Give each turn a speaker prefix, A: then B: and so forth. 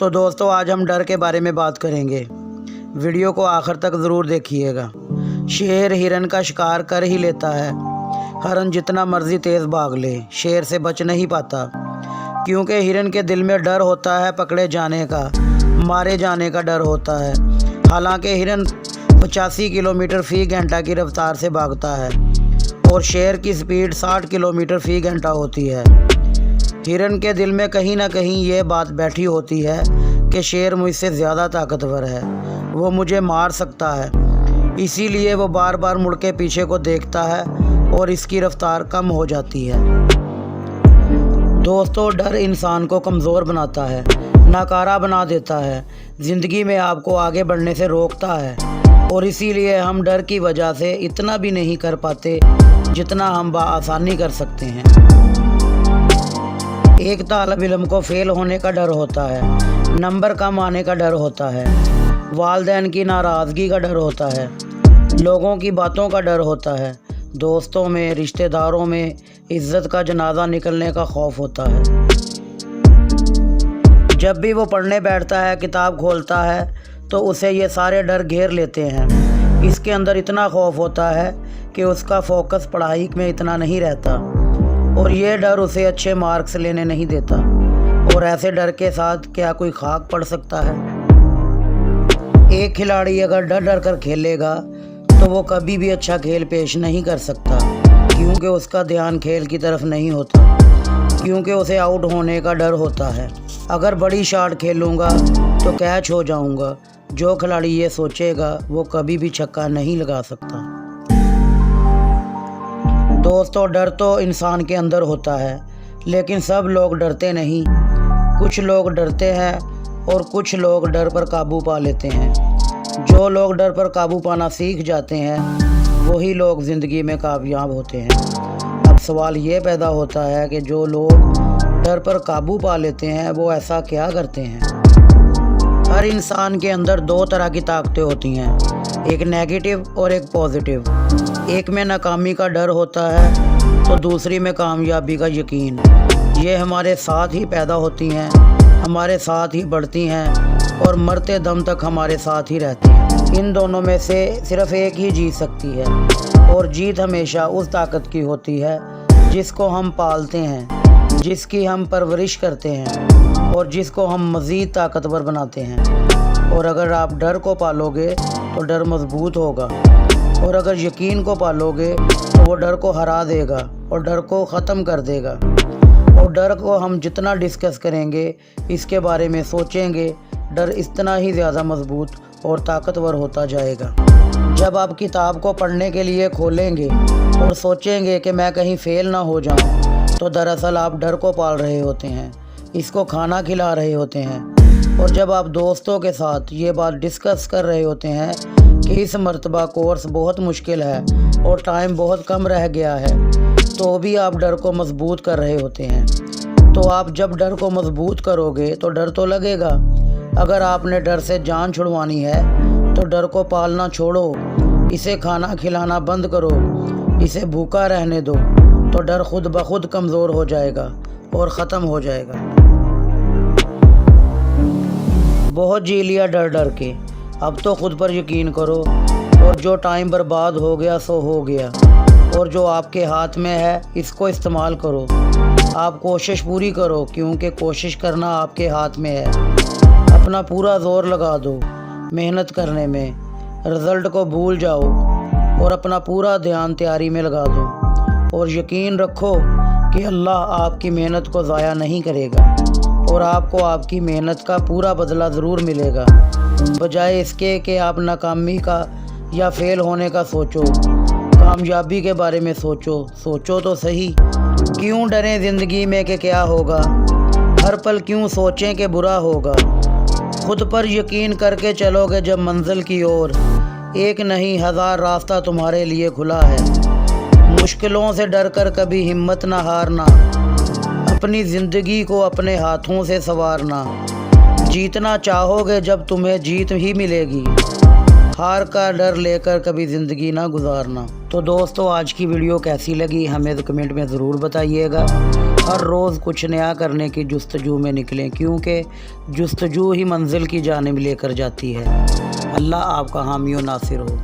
A: तो दोस्तों आज हम डर के बारे में बात करेंगे। वीडियो को आखिर तक ज़रूर देखिएगा। शेर हिरन का शिकार कर ही लेता है। हिरन जितना मर्ज़ी तेज़ भाग ले, शेर से बच नहीं पाता, क्योंकि हिरन के दिल में डर होता है पकड़े जाने का, मारे जाने का डर होता है। हालांकि हिरन 85 किलोमीटर फ़ी घंटा की रफ्तार से भागता है और शेर की स्पीड 60 किलोमीटर फ़ी घंटा होती है। हिरन के दिल में कहीं ना कहीं ये बात बैठी होती है कि शेर मुझसे ज़्यादा ताकतवर है, वो मुझे मार सकता है। इसीलिए वो बार बार मुड़ के पीछे को देखता है और इसकी रफ्तार कम हो जाती है। दोस्तों डर इंसान को कमज़ोर बनाता है, नाकारा बना देता है, ज़िंदगी में आपको आगे बढ़ने से रोकता है और इसीलिए हम डर की वजह से इतना भी नहीं कर पाते जितना हम बआसानी कर सकते हैं। एक तालिब इल्म को फ़ेल होने का डर होता है, नंबर कम आने का डर होता है, वालिदैन की नाराज़गी का डर होता है, लोगों की बातों का डर होता है, दोस्तों में, रिश्तेदारों में इज़्ज़त का जनाजा निकलने का खौफ होता है। जब भी वो पढ़ने बैठता है, किताब खोलता है, तो उसे ये सारे डर घेर लेते हैं। इसके अंदर इतना खौफ होता है कि उसका फोकस पढ़ाई में इतना नहीं रहता और ये डर उसे अच्छे मार्क्स लेने नहीं देता। और ऐसे डर के साथ क्या कोई खाक पड़ सकता है? एक खिलाड़ी अगर डर डर कर खेलेगा तो वो कभी भी अच्छा खेल पेश नहीं कर सकता, क्योंकि उसका ध्यान खेल की तरफ नहीं होता, क्योंकि उसे आउट होने का डर होता है। अगर बड़ी शॉट खेलूँगा तो कैच हो जाऊँगा, जो खिलाड़ी ये सोचेगा वो कभी भी छक्का नहीं लगा सकता। दोस्तों डर तो इंसान के अंदर होता है, लेकिन सब लोग डरते नहीं। कुछ लोग डरते हैं और कुछ लोग डर पर काबू पा लेते हैं। जो लोग डर पर काबू पाना सीख जाते हैं वही लोग ज़िंदगी में कामयाब होते हैं। अब सवाल ये पैदा होता है कि जो लोग डर पर काबू पा लेते हैं वो ऐसा क्या करते हैं? हर इंसान के अंदर दो तरह की ताकतें होती हैं, एक नेगेटिव और एक पॉजिटिव। एक में नाकामी का डर होता है तो दूसरी में कामयाबी का यकीन। ये हमारे साथ ही पैदा होती हैं, हमारे साथ ही बढ़ती हैं और मरते दम तक हमारे साथ ही रहती हैं। इन दोनों में से सिर्फ एक ही जीत सकती है और जीत हमेशा उस ताकत की होती है जिसको हम पालते हैं, जिसकी हम परवरिश करते हैं और जिसको हम मज़ीद ताकतवर बनाते हैं। और अगर आप डर को पालोगे तो डर मजबूत होगा, और अगर यकीन को पालोगे तो वो डर को हरा देगा और डर को ख़त्म कर देगा। और डर को हम जितना डिस्कस करेंगे, इसके बारे में सोचेंगे, डर इतना ही ज़्यादा मजबूत और ताकतवर होता जाएगा। जब आप किताब को पढ़ने के लिए खोलेंगे और सोचेंगे कि मैं कहीं फ़ेल ना हो जाऊं, तो दरअसल आप डर को पाल रहे होते हैं, इसको खाना खिला रहे होते हैं। और जब आप दोस्तों के साथ ये बात डिस्कस कर रहे होते हैं कि इस मर्तबा कोर्स बहुत मुश्किल है और टाइम बहुत कम रह गया है, तो भी आप डर को मजबूत कर रहे होते हैं। तो आप जब डर को मजबूत करोगे तो डर तो लगेगा। अगर आपने डर से जान छुड़वानी है तो डर को पालना छोड़ो, इसे खाना खिलाना बंद करो, इसे भूखा रहने दो, तो डर खुद ब खुद कमज़ोर हो जाएगा और ख़त्म हो जाएगा। बहुत जी लिया डर डर के, अब तो खुद पर यकीन करो, और जो टाइम बर्बाद हो गया सो हो गया, और जो आपके हाथ में है इसको इस्तेमाल करो। आप कोशिश पूरी करो, क्योंकि कोशिश करना आपके हाथ में है। अपना पूरा ज़ोर लगा दो मेहनत करने में, रिज़ल्ट को भूल जाओ और अपना पूरा ध्यान तैयारी में लगा दो। और यकीन रखो कि अल्लाह आपकी मेहनत को ज़ाया नहीं करेगा और आपको आपकी मेहनत का पूरा बदला ज़रूर मिलेगा। बजाय इसके कि आप नाकामी का या फ़ेल होने का सोचो, कामयाबी के बारे में सोचो तो सही। क्यों डरें ज़िंदगी में कि क्या होगा, हर पल क्यों सोचें कि बुरा होगा। खुद पर यकीन करके चलोगे जब मंजिल की ओर, एक नहीं 1000 रास्ता तुम्हारे लिए खुला है। मुश्किलों से डर कर कभी हिम्मत ना हारना, अपनी ज़िंदगी को अपने हाथों से संवारना। जीतना चाहोगे जब तुम्हें जीत ही मिलेगी, हार का डर लेकर कभी ज़िंदगी ना गुजारना। तो दोस्तों आज की वीडियो कैसी लगी हमें तो कमेंट में ज़रूर बताइएगा। ہر روز کچھ نیا کرنے کی جستجو میں نکلیں، کیونکہ جستجو ہی منزل کی جانب لے کر جاتی ہے۔ اللہ آپ کا حامی و ناصر ہو۔